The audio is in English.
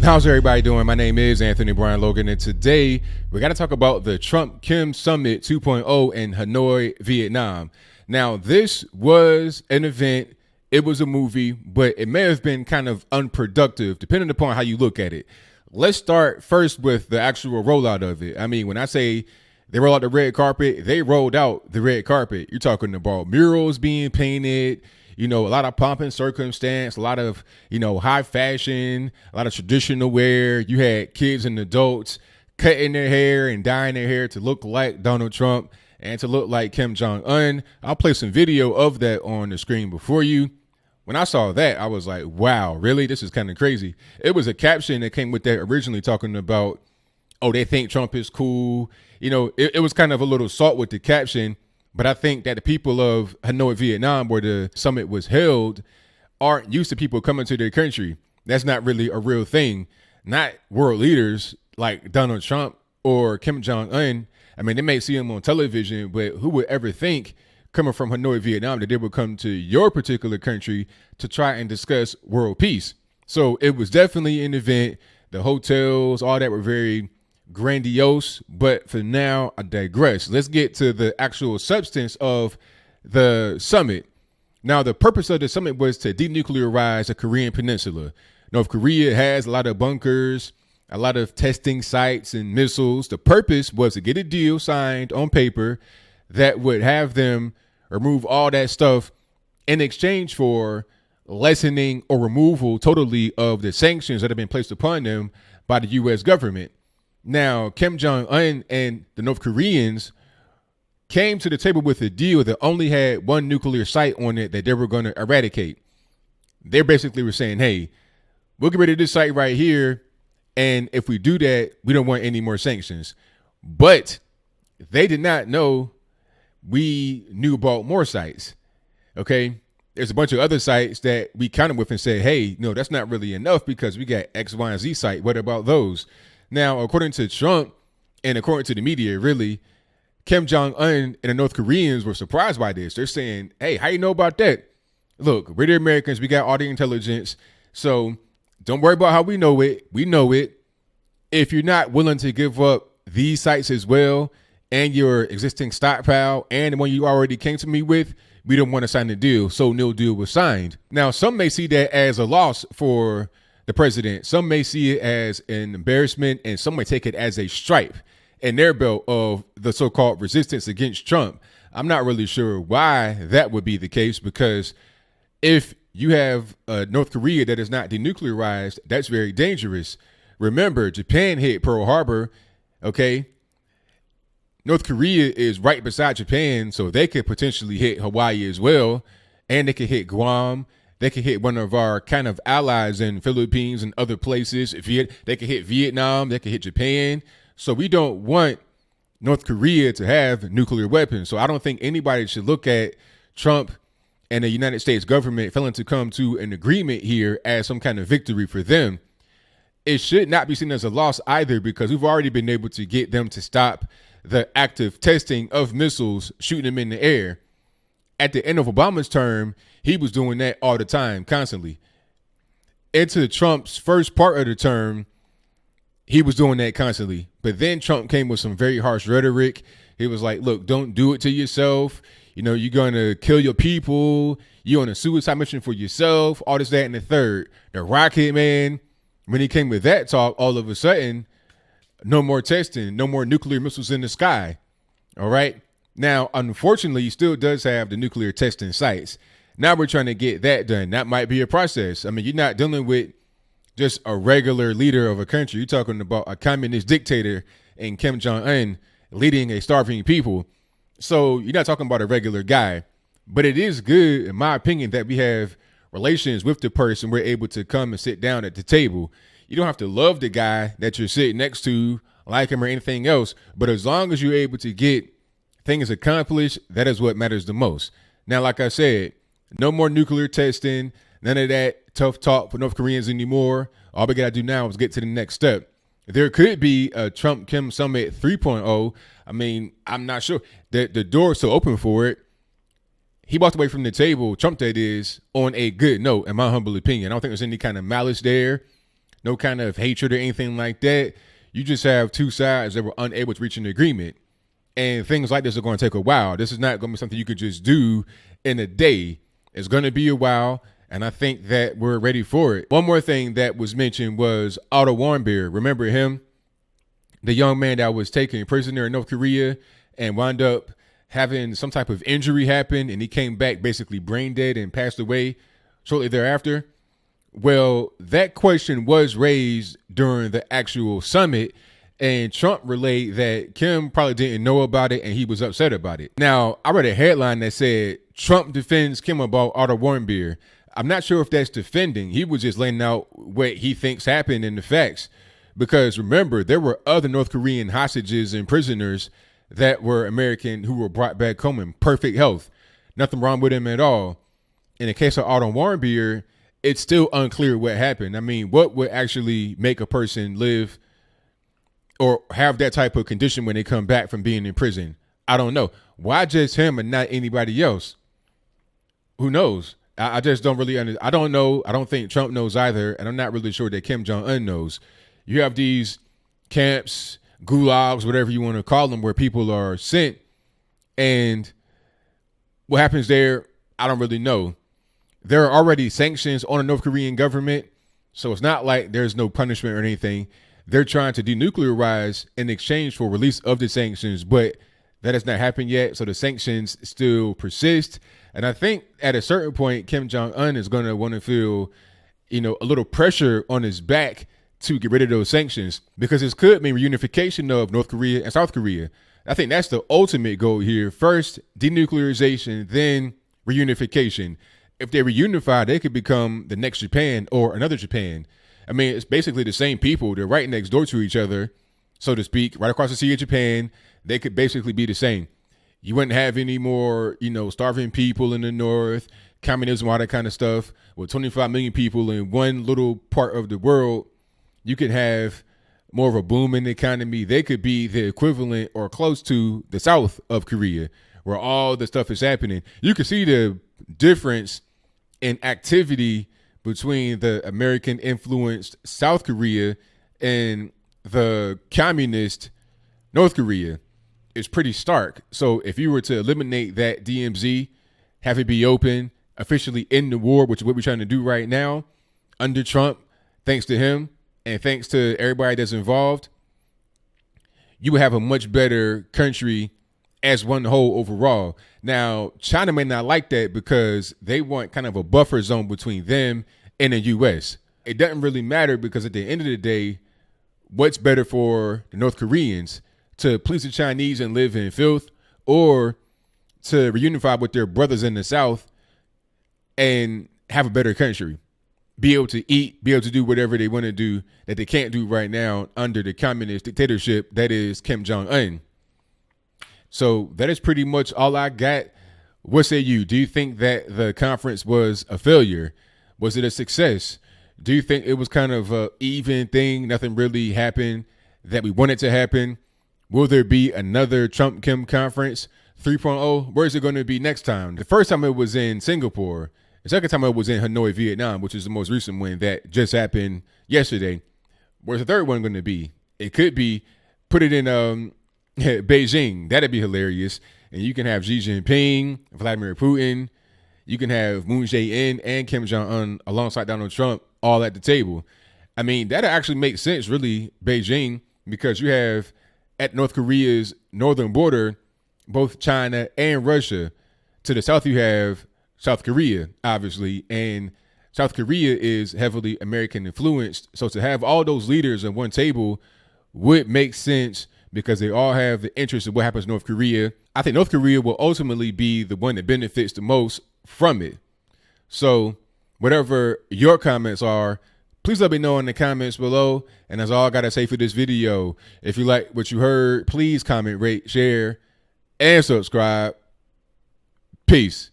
How's everybody doing? My name is Anthony Brian Logan, and today we got to talk about the Trump-Kim Summit 2.0 in Hanoi, Vietnam. Now, this was an event, it was a movie, but it may have been kind of unproductive, depending upon how you look at it. Let's start first with the actual rollout of it. I mean, when I say they rolled out the red carpet, they rolled out the red carpet. You're talking about murals being painted, a lot of pomp and circumstance, a lot of, high fashion, a lot of traditional wear. You had kids and adults cutting their hair and dyeing their hair to look like Donald Trump and to look like Kim Jong-Un. I'll play some video of that on the screen before you. When I saw that, I was like, wow, really? This is kind of crazy. It was a caption that came with that originally talking about, oh, they think Trump is cool. It was kind of a little salt with the caption. But I think that the people of Hanoi, Vietnam, where the summit was held, aren't used to people coming to their country. That's not really a real thing. Not world leaders like Donald Trump or Kim Jong-Un. I mean, they may see him on television, but who would ever think coming from Hanoi, Vietnam, that they would come to your particular country to try and discuss world peace? So it was definitely an event. The hotels, all that were very grandiose, but for now, I digress. Let's get to the actual substance of the summit. Now, the purpose of the summit was to denuclearize the Korean peninsula. North Korea has a lot of bunkers, a lot of testing sites and missiles. The purpose was to get a deal signed on paper that would have them remove all that stuff in exchange for lessening or removal totally of the sanctions that have been placed upon them by the U.S. government. Now, Kim Jong-un and the North Koreans came to the table with a deal that only had one nuclear site on it that they were going to eradicate. They basically were saying, hey, we'll get rid of this site right here. And if we do that, we don't want any more sanctions. But they did not know we knew about more sites. Okay. There's a bunch of other sites that we counted with and said, hey, no, that's not really enough because we got X, Y, and Z site. What about those? Now, according to Trump and according to the media, really, Kim Jong-un and the North Koreans were surprised by this. They're saying, hey, how you know about that? Look, we're the Americans. We got all the intelligence. So don't worry about how we know it. We know it. If you're not willing to give up these sites as well and your existing stockpile and the one you already came to me with, we don't want to sign the deal. So no deal was signed. Now, some may see that as a loss for the president. Some may see it as an embarrassment, and some may take it as a stripe in their belt of the so-called resistance against Trump. I'm not really sure why that would be the case, because if you have North Korea that is not denuclearized, that's very dangerous. Remember, Japan hit Pearl Harbor, okay? North Korea is right beside Japan, so they could potentially hit Hawaii as well, and they could hit Guam. They could hit one of our kind of allies in Philippines and other places. They could hit Vietnam. They could hit Japan. So we don't want North Korea to have nuclear weapons. So I don't think anybody should look at Trump and the United States government failing to come to an agreement here as some kind of victory for them. It should not be seen as a loss either, because we've already been able to get them to stop the active testing of missiles, shooting them in the air. At the end of Obama's term, he was doing that all the time, constantly. Into Trump's first part of the term, he was doing that constantly. But then Trump came with some very harsh rhetoric. He was like, look, don't do it to yourself. You're going to kill your people. You're on a suicide mission for yourself, all this, that, and the third. The Rocket Man, when he came with that talk, all of a sudden, no more testing, no more nuclear missiles in the sky. All right. Now, unfortunately, he still does have the nuclear testing sites. Now we're trying to get that done. That might be a process. I mean, you're not dealing with just a regular leader of a country. You're talking about a communist dictator and Kim Jong-un leading a starving people. So you're not talking about a regular guy. But it is good, in my opinion, that we have relations with the person. We're able to come and sit down at the table. You don't have to love the guy that you're sitting next to, like him or anything else. But as long as you're able to get things accomplished, that is what matters the most. Now, like I said, no more nuclear testing, none of that tough talk for North Koreans anymore. All we got to do now is get to the next step. There could be a Trump-Kim Summit 3.0. I mean, I'm not sure. The door is still open for it. He walked away from the table, Trump that is, on a good note, in my humble opinion. I don't think there's any kind of malice there. no kind of hatred or anything like that. You just have two sides that were unable to reach an agreement. And things like this are going to take a while. This is not going to be something you could just do in a day. It's going to be a while, and I think that we're ready for it. One more thing that was mentioned was Otto Warmbier. Remember him? The young man that was taken prisoner in North Korea and wound up having some type of injury happen, and he came back basically brain dead and passed away shortly thereafter. Well, that question was raised during the actual summit, and Trump relayed that Kim probably didn't know about it and he was upset about it. Now, I read a headline that said, Trump defends Kim about Otto Warmbier. I'm not sure if that's defending. He was just laying out what he thinks happened in the facts. Because remember, there were other North Korean hostages and prisoners that were American who were brought back home in perfect health. Nothing wrong with him at all. In the case of Otto Warmbier, it's still unclear what happened. I mean, what would actually make a person live or have that type of condition when they come back from being in prison? I don't know. Why just him and not anybody else? Who knows? I just don't really understand. I don't know. I don't think Trump knows either. And I'm not really sure that Kim Jong-Un knows. You have these camps, gulags, whatever you want to call them, where people are sent. And what happens there, I don't really know. There are already sanctions on the North Korean government. So it's not like there's no punishment or anything. They're trying to denuclearize in exchange for release of the sanctions, but that has not happened yet. So the sanctions still persist. And I think at a certain point, Kim Jong-Un is going to want to feel, a little pressure on his back to get rid of those sanctions, because this could mean reunification of North Korea and South Korea. I think that's the ultimate goal here. First, denuclearization, then reunification. If they reunify, they could become the next Japan or another Japan. I mean, it's basically the same people. They're right next door to each other, so to speak, right across the sea of Japan. They could basically be the same. You wouldn't have any more, starving people in the north, communism, all that kind of stuff. With 25 million people in one little part of the world, you could have more of a booming economy. They could be the equivalent or close to the south of Korea, where all the stuff is happening. You can see the difference in activity between the American-influenced South Korea and the communist North Korea. Is pretty stark. So if you were to eliminate that DMZ, have it be open, officially end the war, which is what we're trying to do right now under Trump, thanks to him and thanks to everybody that's involved, you would have a much better country as one whole overall. Now, China may not like that because they want kind of a buffer zone between them and the U.S. It doesn't really matter because at the end of the day, what's better for the North Koreans? To please the Chinese and live in filth, or to reunify with their brothers in the South and have a better country, be able to eat, be able to do whatever they want to do that they can't do right now under the communist dictatorship that is Kim Jong-Un. So that is pretty much all I got. What say you? Do you think that the conference was a failure? Was it a success? Do you think it was kind of an even thing? Nothing really happened that we wanted to happen? Will there be another Trump-Kim conference 3.0? Where is it going to be next time? The first time it was in Singapore. The second time it was in Hanoi, Vietnam, which is the most recent one that just happened yesterday. Where's the third one going to be? It could be, put it in Beijing. That'd be hilarious. And you can have Xi Jinping, Vladimir Putin. You can have Moon Jae-in and Kim Jong-un alongside Donald Trump all at the table. I mean, that actually makes sense, really, Beijing, because you have at North Korea's northern border, both China and Russia. To the south, you have South Korea, obviously, and South Korea is heavily American influenced. So to have all those leaders at one table would make sense because they all have the interest in what happens in North Korea. I think North Korea will ultimately be the one that benefits the most from it. So whatever your comments are, please let me know in the comments below. And that's all I got to say for this video. If you like what you heard, please comment, rate, share, and subscribe. Peace.